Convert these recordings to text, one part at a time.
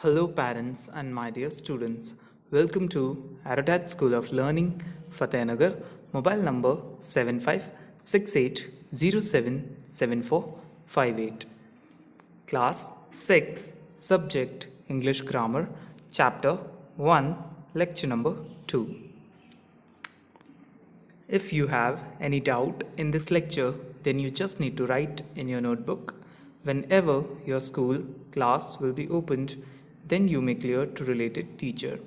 Hello, parents and my dear students. Welcome to Aerodat School of Learning, Fatehnagar, mobile number 7568077458. Class 6, Subject English Grammar, Chapter 1, Lecture number 2. If you have any doubt in this lecture, then you just need to write in your notebook. Whenever your school class will be opened, then you may clear to related teacher.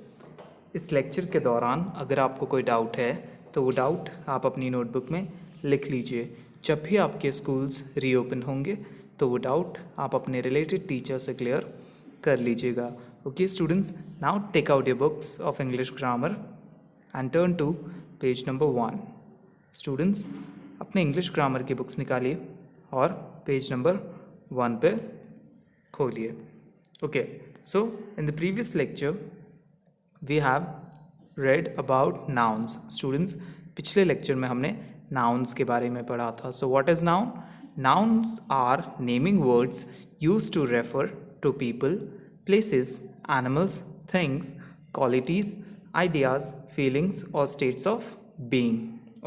इस lecture के दौरान अगर आपको कोई doubt है तो वो doubt आप अपनी नोटबुक में लिख लीजिए. जब भी आपके स्कूल्स रीओपन होंगे तो वो डाउट आप अपने रिलेटेड टीचर से क्लियर कर लीजिएगा. Okay students, now take out your books of English grammar and turn to page number 1. Students, अपने इंग्लिश ग्रामर की बुक्स निकालिए और पेज नंबर 1 पे खोलिए. Okay, so in the previous lecture we have read about nouns. Students, पिछले lecture में हमने nouns के बारे में पढ़ा था. So what is noun? Nouns are naming words used to refer to people, places, animals, things, qualities, ideas, feelings और states of being.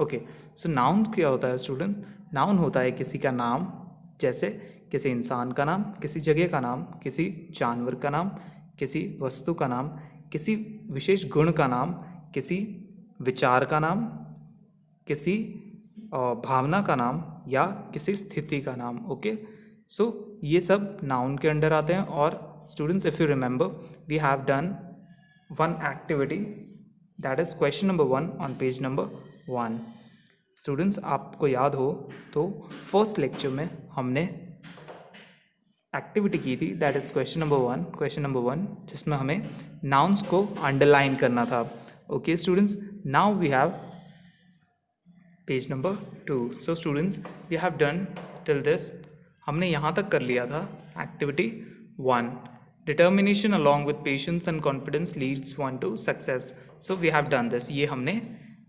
Okay, so noun क्या होता है स्टूडेंट? नाउन होता है किसी का नाम, जैसे किसी इंसान का नाम, किसी जगह का नाम, किसी जानवर का नाम, किसी वस्तु का नाम, किसी विशेष गुण का नाम, किसी विचार का नाम, किसी भावना का नाम या किसी स्थिति का नाम. ओके, सो ये सब नाउन के अंडर आते हैं. और students, if you remember, we have done one activity, that is question number 1 on page number 1. Students, आपको याद हो तो फर्स्ट लेक्चर में हमने एक्टिविटी की थी, दैट इज क्वेश्चन नंबर 1, जिसमें हमें नाउन्स को अंडरलाइन करना था. Okay students, now we have page number 2. So students, we have done till this. हमने यहाँ तक कर लिया था activity 1. Determination along with patience and confidence leads one to success. So we have done this, ये हमने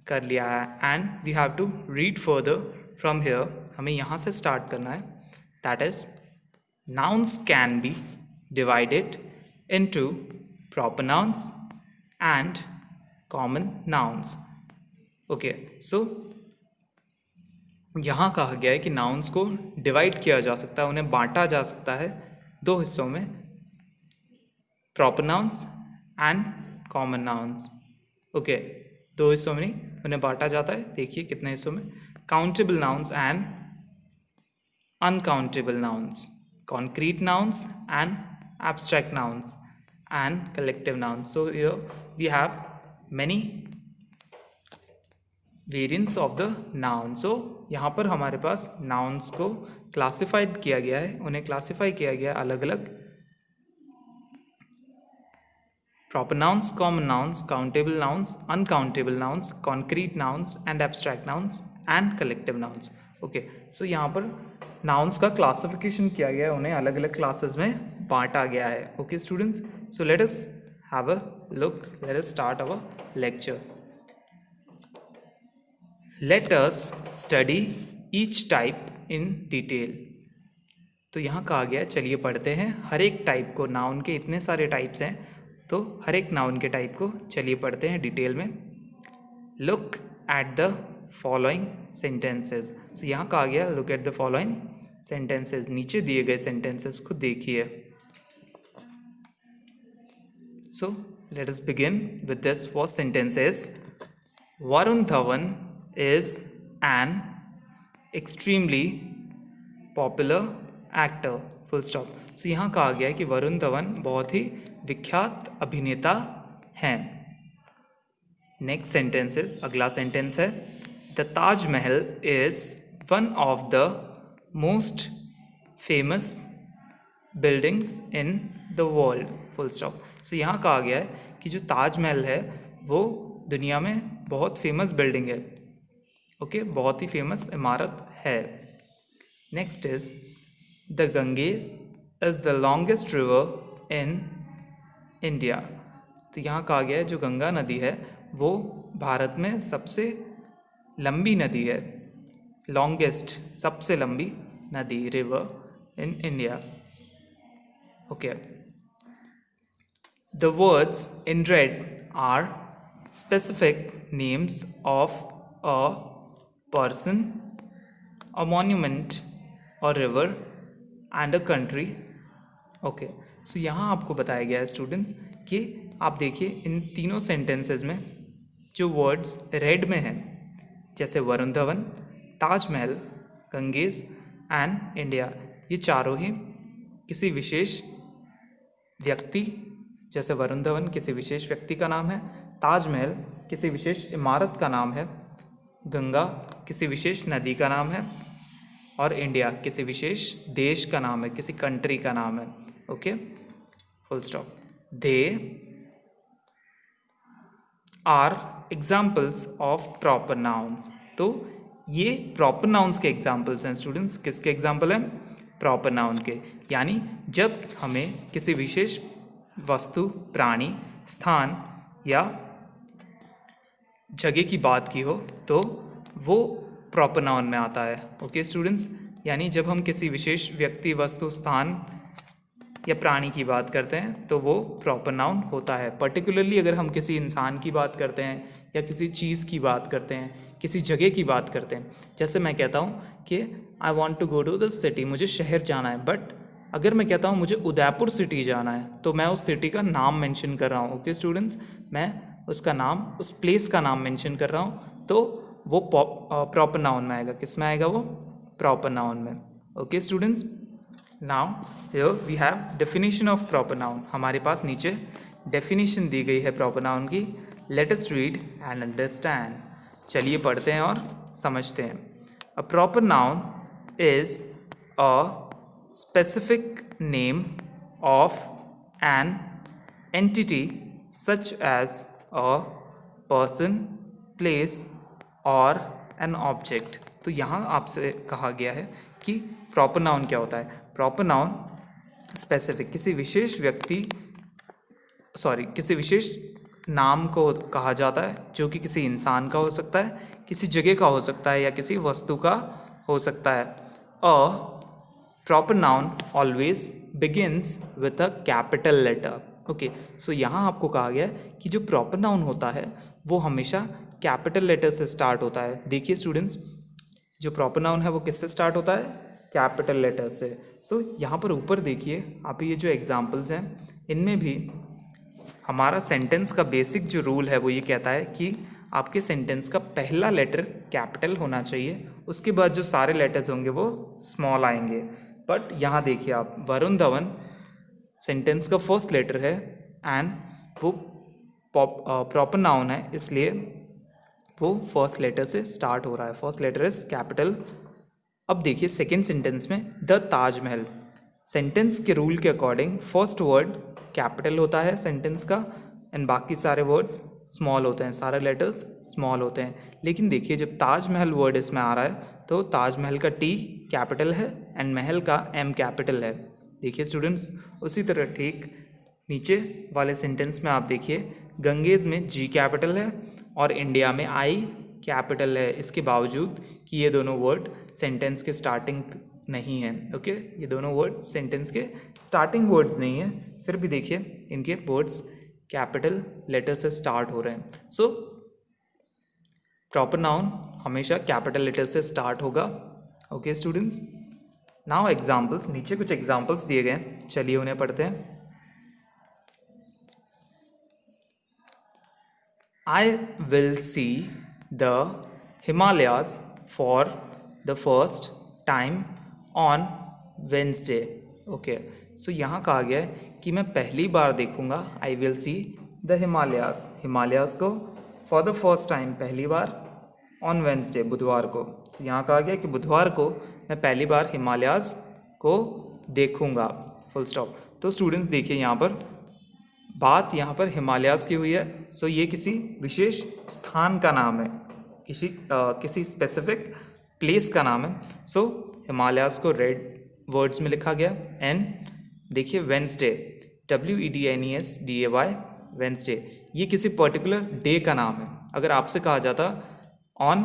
कर लिया है. And we have to read further from here. हमें यहाँ से स्टार्ट करना है. That is nouns can be divided into proper nouns and common nouns. Okay, so यहाँ कहा गया है कि nouns को डिवाइड किया जा सकता है, उन्हें बांटा जा सकता है दो हिस्सों में, proper nouns and common nouns. Okay, दो हिस्सों में नहीं, उन्हें बांटा जाता है. देखिए कितने हिस्सों में: countable nouns and uncountable nouns, concrete nouns and abstract nouns, and collective nouns. So here we have many variants of the noun. So यहाँ पर हमारे पास nouns को classified किया गया है, उन्हें classify किया गया है अलग अलग: proper nouns, common nouns, countable nouns, uncountable nouns, concrete nouns and abstract nouns, and collective nouns. Okay, so यहाँ पर नाउन्स का क्लासिफिकेशन किया गया है, उन्हें अलग अलग क्लासेस में बांटा गया है. Okay students, so let us have a look, let us start our lecture. Let us study each type in detail. तो यहाँ कहा गया है, चलिए पढ़ते हैं हर एक टाइप को. नाउन के इतने सारे टाइप्स हैं, तो हर एक नाउन के टाइप को चलिए पढ़ते हैं डिटेल में. Look at the following sentences. So यहाँ कहा गया look at the following sentences. नीचे दिए गए सेंटेंसेस को देखिए. So let us begin with this first sentences. Varun Dhawan is an extremely popular actor, full stop. So यहाँ कहा गया है कि वरुण धवन बहुत ही विख्यात अभिनेता हैं. नेक्स्ट सेंटेंसेस, अगला सेंटेंस है: the Taj Mahal is one of the most famous buildings in the world, full stop. So यहाँ कहा गया है कि जो ताजमहल है वो दुनिया में बहुत फेमस बिल्डिंग है. ओके, बहुत ही फेमस इमारत है. Next is the Ganges is the longest river in India. तो यहाँ कहा गया है जो गंगा नदी है वो भारत में सबसे लंबी नदी है. लॉन्गेस्ट, सबसे लंबी नदी, river in India. Okay, The words in red are specific names of a person, a monument, a river and a country. Okay, so यहाँ आपको बताया गया है स्टूडेंट्स कि आप देखिए इन तीनों सेंटेंसेस में जो वर्ड्स रेड में हैं, जैसे Varun Dhawan, Taj Mahal, Ganges and India, ये चारों ही किसी विशेष व्यक्ति, जैसे वरुण धवन किसी विशेष व्यक्ति का नाम है, ताजमहल किसी विशेष इमारत का नाम है, गंगा किसी विशेष नदी का नाम है और इंडिया किसी विशेष देश का नाम है, किसी कंट्री का नाम है. Okay, full stop. They are examples of proper nouns. तो ये प्रॉपर नाउन्स के एग्जाम्पल्स हैं स्टूडेंट्स. किसके एग्जाम्पल हैं? प्रॉपर नाउन के. यानी जब हमें किसी विशेष वस्तु, प्राणी, स्थान या जगह की बात की हो तो वो प्रॉपर नाउन में आता है. ओके स्टूडेंट्स, यानी जब हम किसी विशेष व्यक्ति, वस्तु, स्थान या प्राणी की बात करते हैं तो वो प्रॉपर नाउन होता है. पर्टिकुलरली अगर हम किसी इंसान की बात करते हैं या किसी चीज़ की बात करते हैं, किसी जगह की बात करते हैं, जैसे मैं कहता हूँ कि I want to go to the city, मुझे शहर जाना है, बट अगर मैं कहता हूँ मुझे उदयपुर सिटी जाना है तो मैं उस सिटी का नाम मेंशन कर रहा हूँ. ओके स्टूडेंट्स, मैं उसका नाम, उस प्लेस का नाम मेंशन कर रहा हूँ, तो वो प्रॉपर नाउन में आएगा. किस में आएगा? वो प्रॉपर नाउन में. Okay students, now here we have definition of proper noun. हमारे पास नीचे डेफिनेशन दी गई है प्रॉपर नाउन की. Let us read and understand. चलिए पढ़ते हैं और समझते हैं. A proper noun is a specific name of an entity such as a person, place or an object. तो यहाँ आपसे कहा गया है कि प्रॉपर नाउन क्या होता है. प्रॉपर नाउन स्पेसिफिक, किसी विशेष व्यक्ति, किसी विशेष नाम को कहा जाता है जो कि किसी इंसान का हो सकता है, किसी जगह का हो सकता है या किसी वस्तु का हो सकता है. A proper noun always begins with a capital letter. Okay, so यहाँ आपको कहा गया है कि जो प्रॉपर नाउन होता है वो हमेशा कैपिटल लेटर से स्टार्ट होता है. देखिए स्टूडेंट्स, जो प्रॉपर नाउन है वो किससे स्टार्ट होता है? कैपिटल लेटर से. सो यहाँ पर ऊपर देखिए आप, ये जो एग्जाम्पल्स हैं इनमें भी हमारा सेंटेंस का बेसिक जो रूल है वो ये कहता है कि आपके सेंटेंस का पहला लेटर कैपिटल होना चाहिए, उसके बाद जो सारे लेटर्स होंगे वो स्मॉल आएंगे. बट यहाँ देखिए आप, वरुण धवन सेंटेंस का फर्स्ट लेटर है एंड वो प्रॉपर नाउन है, इसलिए वो फर्स्ट लेटर से स्टार्ट हो रहा है. First letter is capital. अब देखिए सेकेंड सेंटेंस में द ताजमहल. सेंटेंस के रूल के अकॉर्डिंग फर्स्ट वर्ड कैपिटल होता है सेंटेंस का एंड बाकी सारे वर्ड्स स्मॉल होते हैं, सारे लेटर्स स्मॉल होते हैं. लेकिन देखिए जब ताजमहल वर्ड इसमें आ रहा है तो ताजमहल का टी कैपिटल है एंड महल का एम कैपिटल है. देखिए स्टूडेंट्स, उसी तरह ठीक नीचे वाले सेंटेंस में आप देखिए गंगेज में जी कैपिटल है और इंडिया में आई कैपिटल है, इसके बावजूद कि ये दोनों वर्ड सेंटेंस के स्टार्टिंग नहीं है. ओके, ये दोनों वर्ड सेंटेंस के स्टार्टिंग वर्ड्स नहीं है, फिर भी देखिए इनके वर्ड्स कैपिटल लेटर से स्टार्ट हो रहे हैं. सो प्रॉपर नाउन हमेशा कैपिटल लेटर से स्टार्ट होगा. Okay students, now examples. नीचे कुछ एग्जाम्पल्स दिए गए, चलिए उन्हें पढ़ते हैं. I will see the Himalayas for the first time on Wednesday. Okay, so यहाँ कहा गया है कि मैं पहली बार देखूंगा. I will see the Himalayas, Himalayas को फॉर द फर्स्ट टाइम पहली बार, ऑन वेंसडे बुधवार को. तो यहाँ कहा गया कि बुधवार को मैं पहली बार हिमालयाज को देखूंगा. Full stop. तो स्टूडेंट्स देखिए यहाँ पर बात यहाँ पर हिमालयाज की हुई है. सो ये किसी विशेष स्थान का नाम है, किसी स्पेसिफिक प्लेस का नाम है. सो हिमालयाज को रेड वर्ड्स में लिखा गया. एंड देखिए वेंसडे, WEDNESDAY, वेंसडे, ये किसी पर्टिकुलर डे का नाम है. अगर आपसे कहा जाता ऑन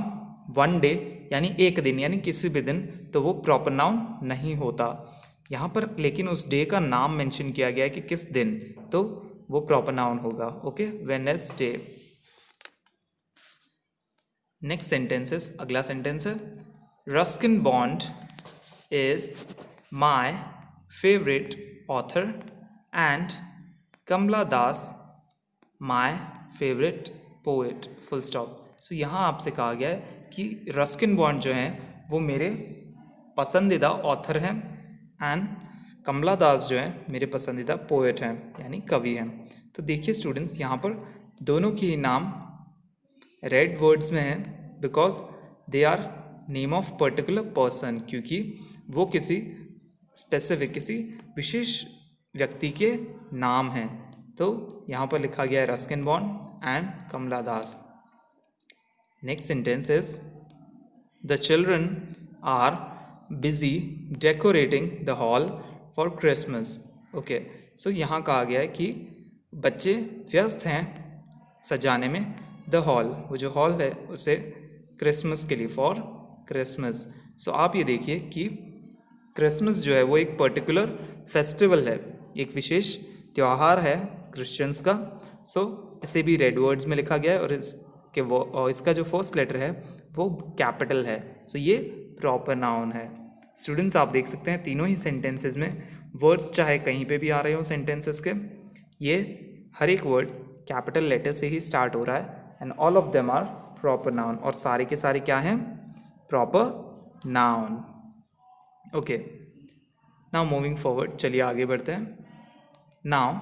वन डे यानी एक दिन, यानी किसी भी दिन, तो वो प्रॉपर नाउन नहीं होता. यहाँ पर लेकिन उस डे का नाम मेंशन किया गया है कि किस दिन, तो वो प्रॉपर नाउन होगा. Okay, Wednesday. नेक्स्ट सेंटेंसेस, अगला सेंटेंस है Ruskin Bond is my favourite author and Kamala Das my favourite poet. Full stop. So यहाँ आपसे कहा गया है कि रस्किन बॉन्ड जो हैं वो मेरे पसंदीदा ऑथर हैं एंड कमला दास जो हैं मेरे पसंदीदा पोएट हैं यानी कवि हैं. तो देखिए स्टूडेंट्स, यहाँ पर दोनों के ही नाम रेड वर्ड्स में हैं because they are name of particular person, क्योंकि वो किसी स्पेसिफिक, किसी विशेष व्यक्ति के नाम हैं. तो यहाँ पर लिखा गया है Ruskin Bond and Kamala Das. Next sentence is the children are busy decorating the hall for Christmas. Okay, so यहाँ कहा गया है कि बच्चे व्यस्त हैं सजाने में द हॉल, वो जो हॉल है उसे क्रिसमस के लिए, फॉर क्रिसमस. सो आप ये देखिए कि क्रिसमस जो है वो एक पर्टिकुलर फेस्टिवल है, एक विशेष त्यौहार है क्रिश्चियंस का. सो इसे भी रेड वर्ड्स में लिखा गया है और इसका जो फर्स्ट लेटर है वो कैपिटल है. सो ये प्रॉपर नाउन है. स्टूडेंट्स, आप देख सकते हैं तीनों ही सेंटेंसेस में वर्ड्स चाहे कहीं पे भी आ रहे हो सेंटेंसेस के, ये हर एक वर्ड कैपिटल लेटर से ही स्टार्ट हो रहा है and all of them are proper noun. और सारे के सारे क्या हैं? Proper noun. Okay, now moving forward, चलिए आगे बढ़ते हैं. Now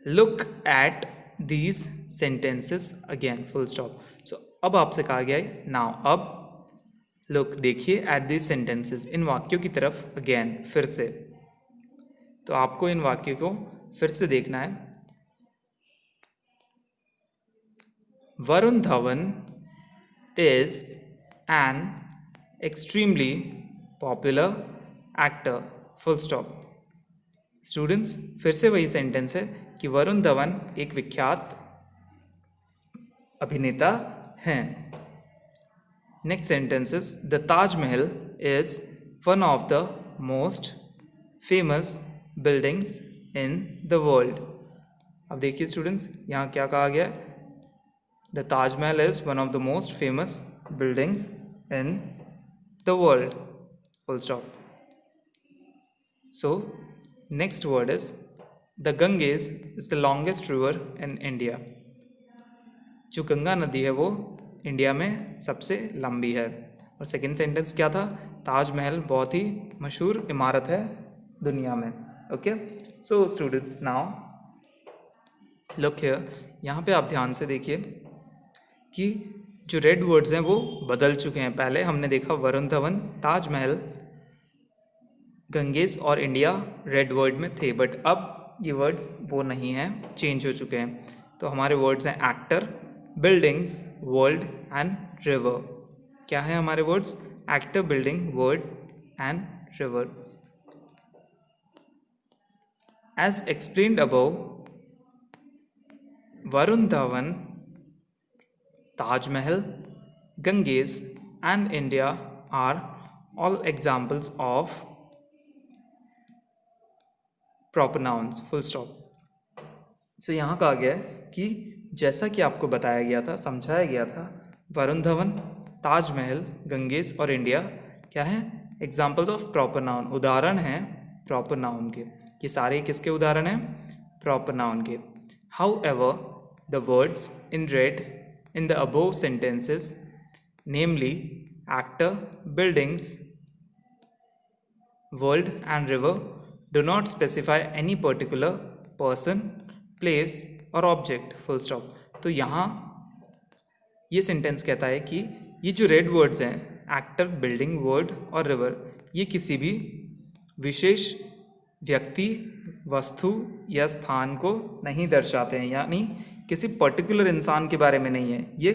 look at these sentences again. Full stop. So अब आपसे कहा गया है नाउ, अब लुक देखिए एट दीज सेंटेंसेस, इन वाक्यों की तरफ अगेन, फिर से. तो आपको इन वाक्यों को फिर से देखना है. Varun Dhawan is an extremely popular actor. Full stop. Students, फिर से वही सेंटेंस है कि वरुण धवन एक विख्यात अभिनेता हैं. Next sentence is the Taj Mahal is one of the most famous buildings in the world. अब देखिए स्टूडेंट्स, यहाँ क्या कहा गया है? The Taj Mahal is one of the most famous buildings in the world. Full stop. So, next word is the Ganges is the longest river in India. जो गंगा नदी है वो इंडिया में सबसे लंबी है. और सेकेंड सेंटेंस क्या था? ताजमहल बहुत ही मशहूर इमारत है दुनिया में. Okay, so students, now look here. यहाँ पे आप ध्यान से देखिए कि जो रेड वर्ड्स हैं वो बदल चुके हैं. पहले हमने देखा वरुण धवन, ताजमहल, गंगेस और इंडिया रेड वर्ड में थे, बट अब ये वर्ड्स वो नहीं हैं, चेंज हो चुके हैं. तो हमारे वर्ड्स हैं actor, buildings, world and river. क्या है हमारे words? Actor, building, world and river. As explained above, Varun Dhawan, Taj Mahal, Ganges and India are all examples of proper nouns. Full stop. So यहाँ कहा गया है कि जैसा कि आपको बताया गया था, समझाया गया था, वरुण धवन, ताजमहल, गंगेज और इंडिया क्या है? एग्जाम्पल्स ऑफ प्रॉपर नाउन, उदाहरण हैं प्रॉपर नाउन के. ये सारे किसके उदाहरण हैं? प्रॉपर नाउन के. However, the words in red in the above sentences, namely actor, buildings, world and river, do not specify any particular person, place or object. Full stop. तो यहाँ ये सेंटेंस कहता है कि ये जो रेड वर्ड्स हैं, एक्टर, बिल्डिंग, वर्ड और रिवर, ये किसी भी विशेष व्यक्ति, वस्तु या स्थान को नहीं दर्शाते हैं, यानी किसी पर्टिकुलर इंसान के बारे में नहीं है. ये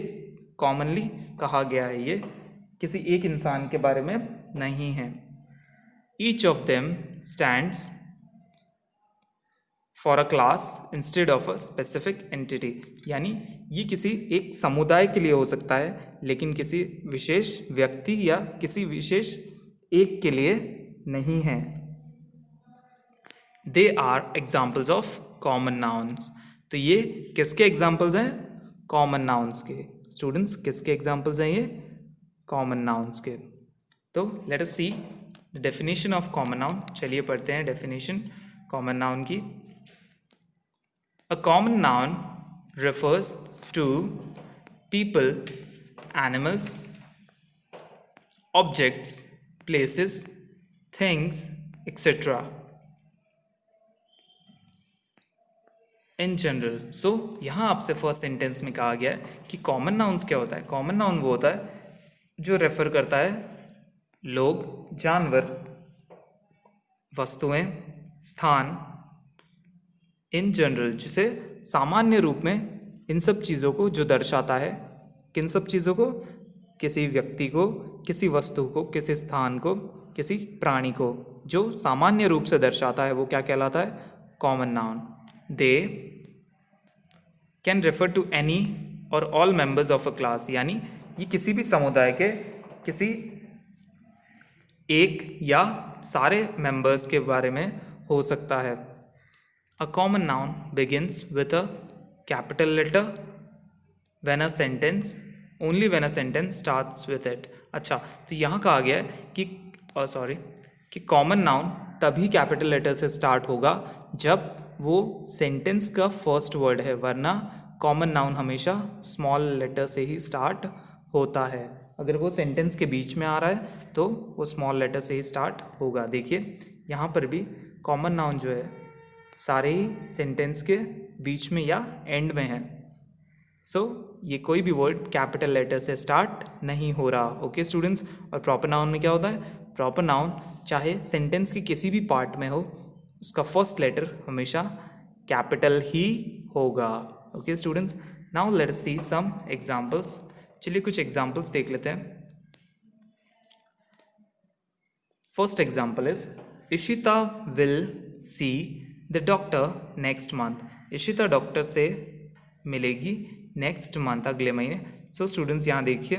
कॉमनली कहा गया है, ये किसी एक इंसान के बारे में नहीं है. Each of them stands for a class instead of a specific entity. यानी ये किसी एक समुदाय के लिए हो सकता है, लेकिन किसी विशेष व्यक्ति या किसी विशेष एक के लिए नहीं है. They are examples of common nouns. तो ये किसके एग्जाम्पल्स हैं? कॉमन नाउन्स के। स्टूडेंट्स किसके एग्जाम्पल्स हैं ये? कॉमन नाउन्स के। तो let us see the definition of common noun. चलिए पढ़ते हैं डेफिनेशन कॉमन नाउन की। A common noun refers to people, animals, objects, places, things, etc. in general. So यहाँ आपसे फर्स्ट सेंटेंस में कहा गया है कि कॉमन नाउन्स क्या होता है। कॉमन नाउन वो होता है जो रेफर करता है लोग, जानवर, वस्तुएं, स्थान, इन जनरल, जिसे सामान्य रूप में इन सब चीज़ों को जो दर्शाता है। किन सब चीज़ों को? किसी व्यक्ति को, किसी वस्तु को, किसी स्थान को, किसी प्राणी को जो सामान्य रूप से दर्शाता है वो क्या कहलाता है? Common noun. They can refer to any और all members of a class, यानी ये किसी भी समुदाय के किसी एक या सारे मेंबर्स के बारे में हो सकता है। A common noun begins with a capital letter when a sentence only when a sentence starts with it. अच्छा, तो यहाँ कहा गया है कि कॉमन नाउन तभी कैपिटल लेटर से स्टार्ट होगा जब वो सेंटेंस का फर्स्ट वर्ड है, वरना कॉमन नाउन हमेशा स्मॉल लेटर से ही स्टार्ट होता है। अगर वो सेंटेंस के बीच में आ रहा है तो वो स्मॉल लेटर से ही स्टार्ट होगा। देखिए यहाँ पर भी कॉमन नाउन जो है सारे ही सेंटेंस के बीच में या एंड में है। सो ये कोई भी वर्ड कैपिटल लेटर से स्टार्ट नहीं हो रहा। Okay students. और प्रॉपर नाउन में क्या होता है? प्रॉपर नाउन चाहे सेंटेंस के किसी भी पार्ट में हो, उसका फर्स्ट लेटर हमेशा कैपिटल ही होगा। Okay students, now let us see some examples. चलिए कुछ एग्जांपल्स देख लेते हैं। First example is Ishita will see the doctor next month. Ishita doctor से मिलेगी नेक्स्ट मंथ, अगले महीने। सो स्टूडेंट्स यहाँ देखिए,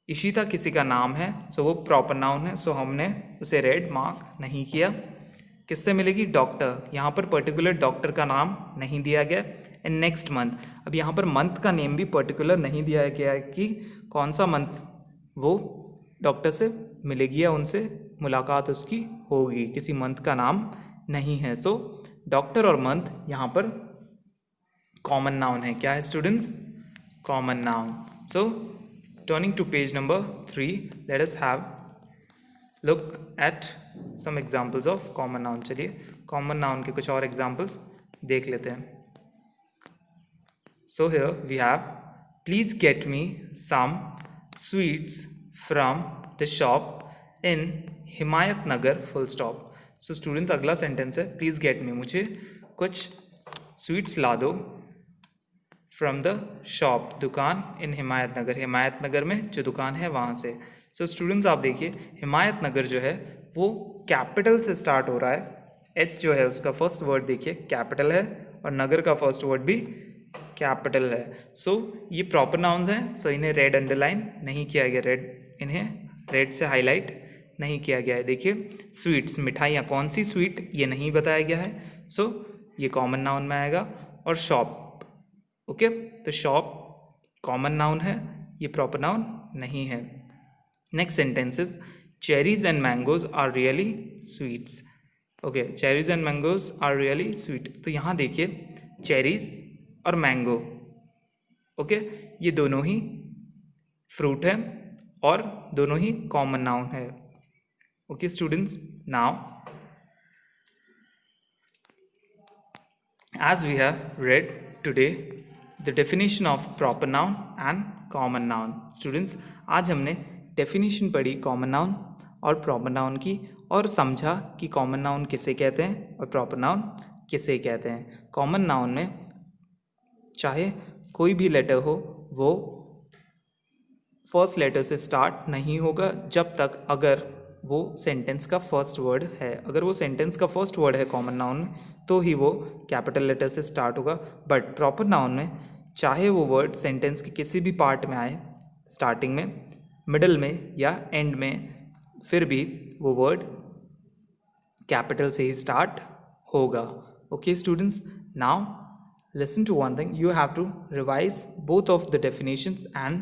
इशिता किसी का नाम है, सो वो प्रॉपर नाउन है, सो हमने उसे रेड मार्क नहीं किया। किससे मिलेगी? डॉक्टर। यहाँ पर पर्टिकुलर डॉक्टर का नाम नहीं दिया गया। एंड नेक्स्ट मंथ, अब यहाँ पर मंथ का नेम भी पर्टिकुलर नहीं दिया गया है कि कौन सा मंथ वो डॉक्टर से मिलेगी या उनसे मुलाकात उसकी होगी। किसी मंथ का नाम नहीं है। सो डॉक्टर और मंथ यहाँ पर कॉमन नाउन है। क्या है students? Common noun. So turning to page number 3, let us have look at some examples of common noun. चलिए कॉमन नाउन के कुछ और एग्जांपल्स देख लेते हैं। So here we have please get me some sweets from the shop in Himayat Nagar full stop. So students अगला sentence है please get me, मुझे कुछ स्वीट्स ला दो फ्रॉम द शॉप, दुकान, इन हिमायत नगर, हिमायत नगर में जो दुकान है वहाँ से। सो स्टूडेंट्स आप देखिए हिमायत नगर जो है वो कैपिटल से स्टार्ट हो रहा है। एच जो है उसका फर्स्ट वर्ड देखिए कैपिटल है और नगर का फर्स्ट वर्ड भी कैपिटल है। सो ये प्रॉपर नाउन्स हैं, सो इन्हें रेड अंडरलाइन नहीं किया गया, इन्हें रेड से हाईलाइट नहीं किया गया है। देखिए स्वीट्स, मिठाइयाँ, कौन सी स्वीट ये नहीं बताया गया है। सो ये कॉमन नाउन में आएगा। और शॉप, ओके, तो शॉप कॉमन नाउन है, ये प्रॉपर नाउन नहीं है। Next sentences, cherries and mangoes are really sweets. Okay, cherries and mangoes are really sweet. तो यहाँ देखिए चेरीज और मैंगो, ओके, ये दोनों ही फ्रूट है और दोनों ही कॉमन नाउन है। Okay students, now as we have read today the definition of proper noun and common noun. Students, आज हमने डेफिनेशन पढ़ी कॉमन नाउन और प्रॉपर नाउन की और समझा कि कॉमन नाउन किसे कहते हैं और प्रॉपर नाउन किसे कहते हैं। कॉमन नाउन में चाहे कोई भी लेटर हो वो फर्स्ट लेटर से स्टार्ट नहीं होगा जब तक अगर वो सेंटेंस का फर्स्ट वर्ड है। अगर वो सेंटेंस का फर्स्ट वर्ड है कॉमन नाउन में तो ही वो कैपिटल लेटर से स्टार्ट होगा। बट प्रॉपर नाउन में चाहे वो वर्ड सेंटेंस के किसी भी पार्ट में आए, स्टार्टिंग में, मिडल में या एंड में, फिर भी वो वर्ड कैपिटल से ही स्टार्ट होगा। Okay, students, now listen to one thing. You have to revise both of the definitions and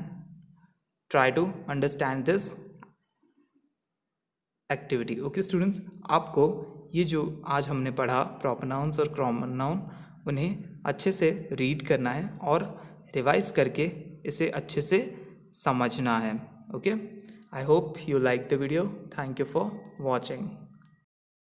try to understand this activity. Okay students, आपको ये जो आज हमने पढ़ा प्रॉपर नाउन्स और कॉमन नाउन, उन्हें अच्छे से रीड करना है और रिवाइज करके इसे अच्छे से समझना है. Okay, I hope you like the video. Thank you for watching.